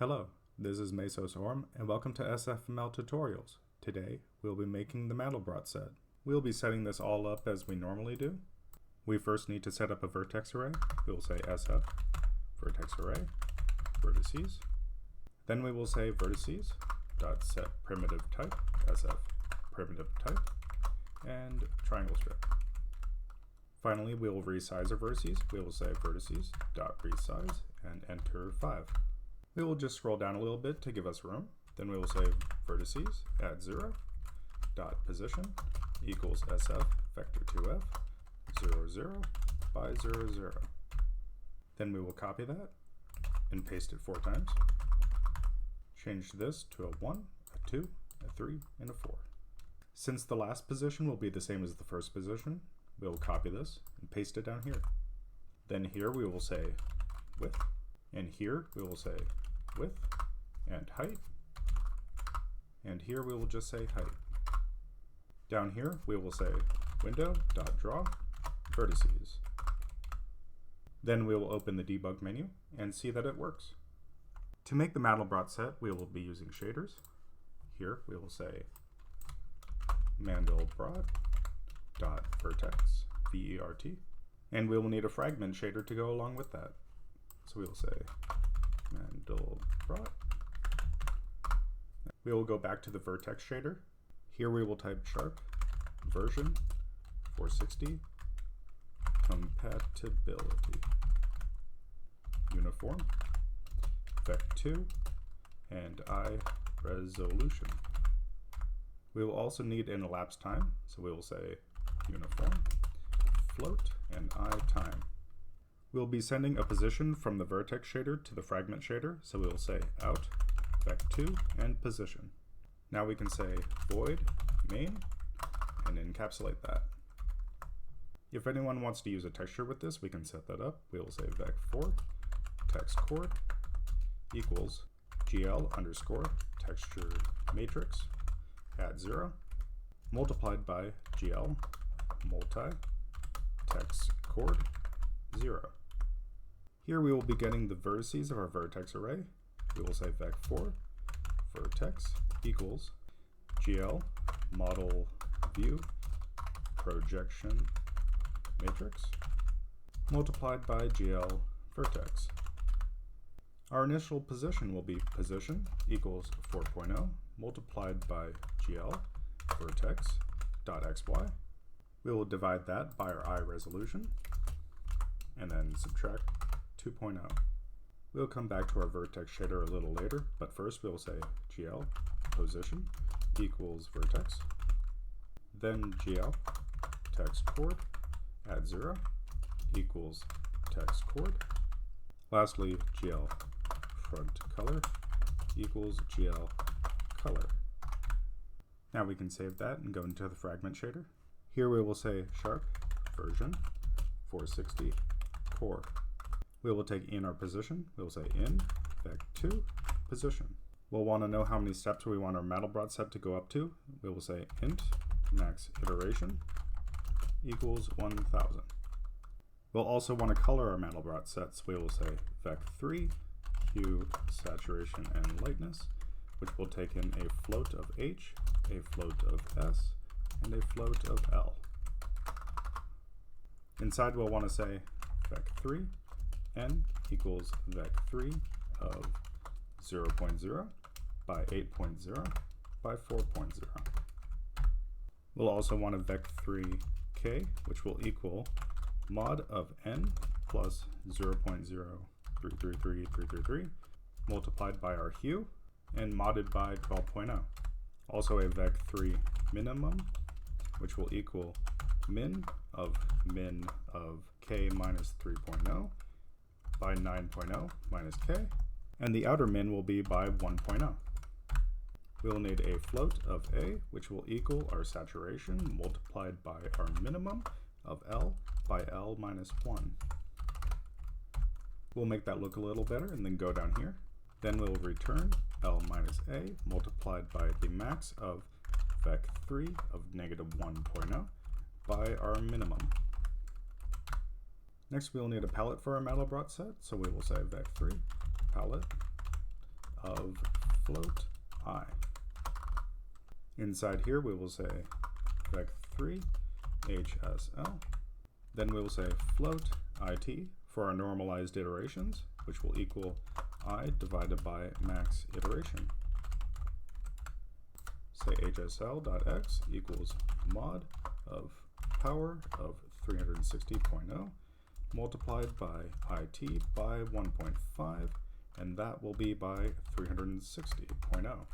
Hello, this is Mesos Orm, and welcome to S.F.M.L tutorials. Today, we'll be making the Mandelbrot set. We'll be setting this all up as we normally do. We first need to set up a vertex array. We'll say SF, vertex array, vertices. Then we will say vertices dot set primitive type, SF primitive type, and triangle strip. Finally, we will resize our vertices. We will say vertices dot resize and enter 5. We will just scroll down a little bit to give us room. Then we will say vertices at 0 dot position equals SF vector 2F 0 0 by 0 0. Then we will copy that and paste it 4 times. Change this to a 1, a 2, a 3, and a 4. Since the last position will be the same as the first position, we will copy this and paste it down here. Then here we will say width, and here we will say width and height, and here we will just say height. Down here we will say window.draw vertices. Then we will open the debug menu and see that it works. To make the Mandelbrot set, we will be using shaders. Here we will say Mandelbrot.vertex, VERT, and we will need a fragment shader to go along with that. So we will say Mandelbrot. We will go back to the vertex shader. Here we will type sharp version 460 compatibility uniform vec2 and I resolution. We will also need an elapsed time, so we will say uniform float and I time. We'll be sending a position from the vertex shader to the fragment shader, so we will say out vec2 and position. Now we can say void main and encapsulate that. If anyone wants to use a texture with this, we can set that up. We will say vec4 text chord equals gl underscore texture matrix at 0 multiplied by gl multi text chord 0. Here we will be getting the vertices of our vertex array. We will say vec4 vertex equals gl model view projection matrix multiplied by gl vertex. Our initial position will be position equals 4.0 multiplied by gl vertex dot xy. We will divide that by our I resolution and then subtract 2.0. We'll come back to our vertex shader a little later, but first we will say gl position equals vertex, then gl text chord at 0 equals text chord. Lastly, gl front color equals gl color. Now we can save that and go into the fragment shader. Here we will say sharp version 460 core. We will take in our position. We will say in vec2 position. We'll want to know how many steps we want our Mandelbrot set to go up to. We will say int max iteration equals 1000. We'll also want to color our Mandelbrot sets. We will say vec3 hue, saturation, and lightness, which will take in a float of H, a float of S, and a float of L. Inside we'll want to say vec3 n equals vec3 of 0.0 by 8.0 by 4.0. We'll also want a vec3 k, which will equal mod of n plus 0.0333333 multiplied by our hue and modded by 12.0. Also a vec3 minimum, which will equal min of k minus 3.0 by 9.0 minus k, and the outer min will be by 1.0. We'll need a float of a, which will equal our saturation multiplied by our minimum of L by L minus 1. We'll make that look a little better and then go down here. Then we'll return L minus A multiplied by the max of vec3 of negative 1.0 by our minimum. Next we'll need a palette for our Mandelbrot set, so we will say vec3 palette float I. Inside here we will say vec3 HSL. Then we will say float IT for our normalized iterations, which will equal I divided by max iteration. Say hsl.x equals mod of power of 360.0 multiplied by IT by 1.5, and that will be by 360.0.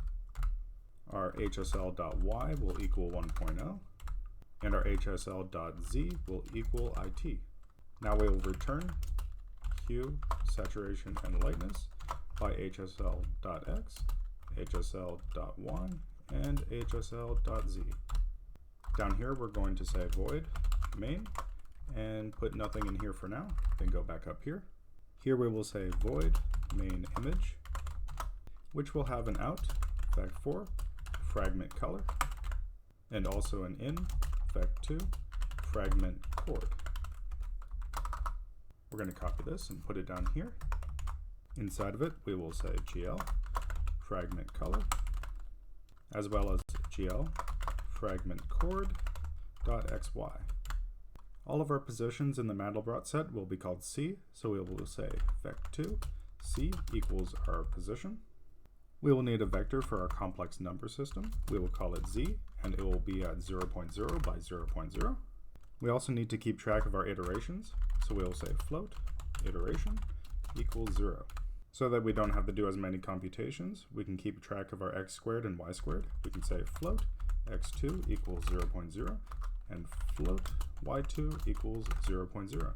Our hsl.y will equal 1.0, and our hsl.z will equal IT. Now we will return hue, saturation, and lightness by hsl.x, hsl.y, and hsl.z. Down here we're going to say void main and put nothing in here for now, then go back up here. Here we will say void main image, which will have an out, vec4, fragment color, and also an in, vec2, fragment chord. We're going to copy this and put it down here. Inside of it, we will say GL fragment color, as well as GL fragment chord dot XY. All of our positions in the Mandelbrot set will be called C, so we will say vec2 C equals our position. We will need a vector for our complex number system. We will call it Z, and it will be at 0.0 by 0.0. We also need to keep track of our iterations, so we will say float iteration equals 0. So that we don't have to do as many computations, we can keep track of our x squared and y squared. We can say float x2 equals 0.0 and float y2 equals 0.0.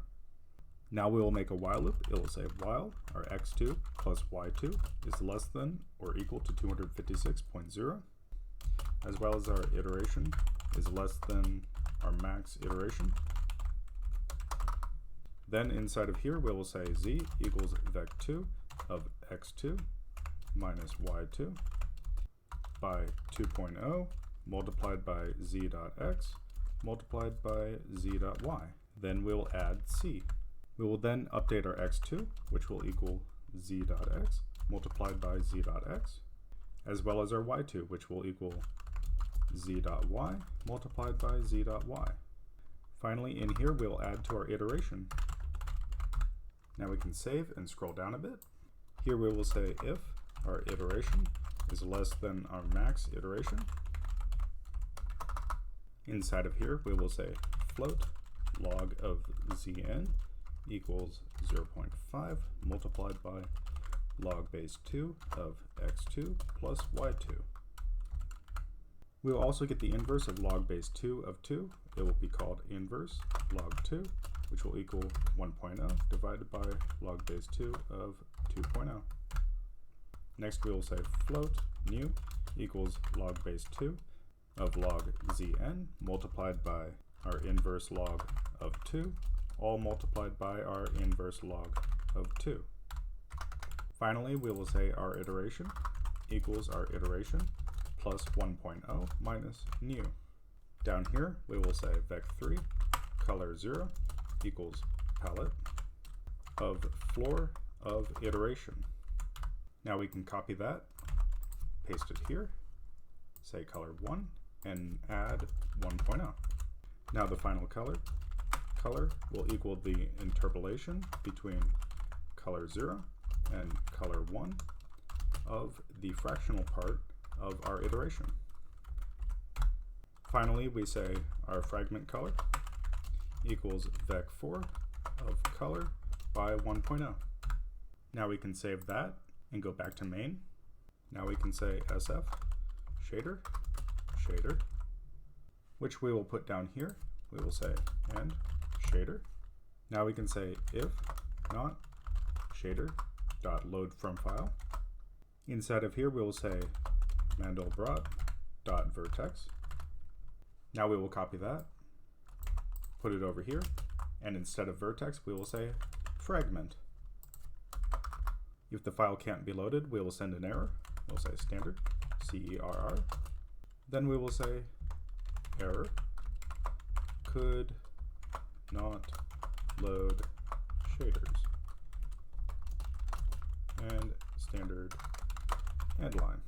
Now we will make a while loop. It will say while our x2 plus y2 is less than or equal to 256.0, as well as our iteration is less than our max iteration. Then inside of here we will say z equals vec2 of x2 minus y2 by 2.0 multiplied by z dot x multiplied by z dot y. Then we'll add c. We will then update our x2, which will equal z dot x multiplied by z dot x, as well as our y2, which will equal z dot y multiplied by z dot y. Finally, in here we'll add to our iteration. Now we can save and scroll down a bit. Here we will say if our iteration is less than our max iteration. Inside of here we will say float log of zn equals 0.5 multiplied by log base 2 of x2 plus y2. We will also get the inverse of log base 2 of 2. It will be called inverse log 2, which will equal 1.0 divided by log base 2 of 2.0. Next we will say float new equals log base 2 of log zn multiplied by our inverse log of 2, all multiplied by our inverse log of 2. Finally, we will say our iteration equals our iteration plus 1.0 minus new. Down here, we will say vec3 color 0 equals palette of floor of iteration. Now we can copy that, paste it here, say color 1, and add 1.0. Now the final color will equal the interpolation between color 0 and color 1 of the fractional part of our iteration. Finally, we say our fragment color equals vec4 of color by 1.0. Now we can save that and go back to main. Now we can say SF shader, which we will put down here. We will say and shader. Now we can say if not shader dot load from file. Inside of here we will say Mandelbrot dot vertex. Now we will copy that, put it over here, and instead of vertex we will say fragment. If the file can't be loaded, we will send an error. We'll say standard CERR. Then we will say error could not load shaders, and standard and line.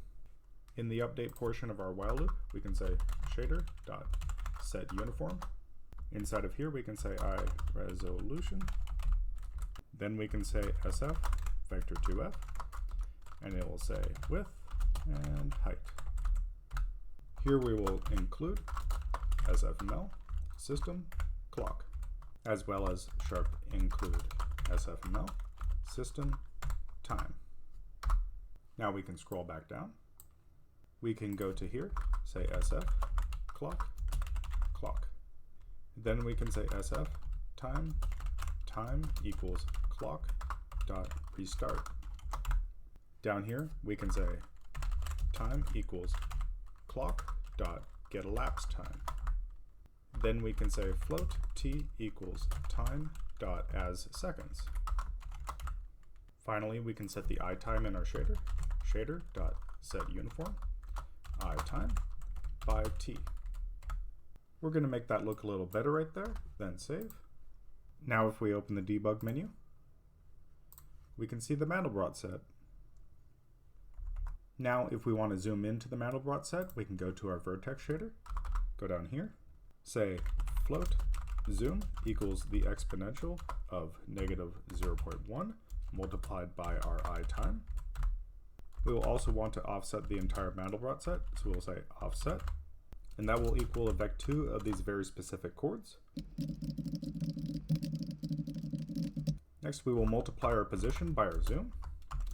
In the update portion of our while loop, we can say shader.setUniform. Inside of here, we can say iResolution. Then we can say SF vector 2F, and it will say width and height. Here we will include S.F.M.L system clock, as well as sharp include S.F.M.L system time. Now we can scroll back down. We can go to here, say SF clock. Then we can say SF time equals clock dot restart. Down here we can say time equals clock dot get elapsed time. Then we can say float t equals time dot as seconds. Finally, we can set the I time in our shader dot set uniform I time by t. We're going to make that look a little better right there, then save. Now if we open the debug menu, we can see the Mandelbrot set. Now if we want to zoom into the Mandelbrot set, we can go to our vertex shader, go down here, say float zoom equals the exponential of -0.1 multiplied by our I time. We will also want to offset the entire Mandelbrot set, so we'll say offset, and that will equal a vec2 of these very specific chords. Next we will multiply our position by our zoom,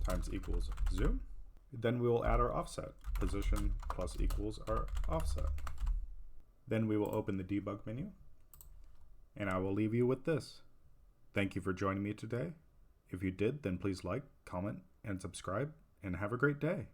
times equals zoom. Then we will add our offset, position plus equals our offset. Then we will open the debug menu, and I will leave you with this. Thank you for joining me today. If you did, then please like, comment, and subscribe, and have a great day.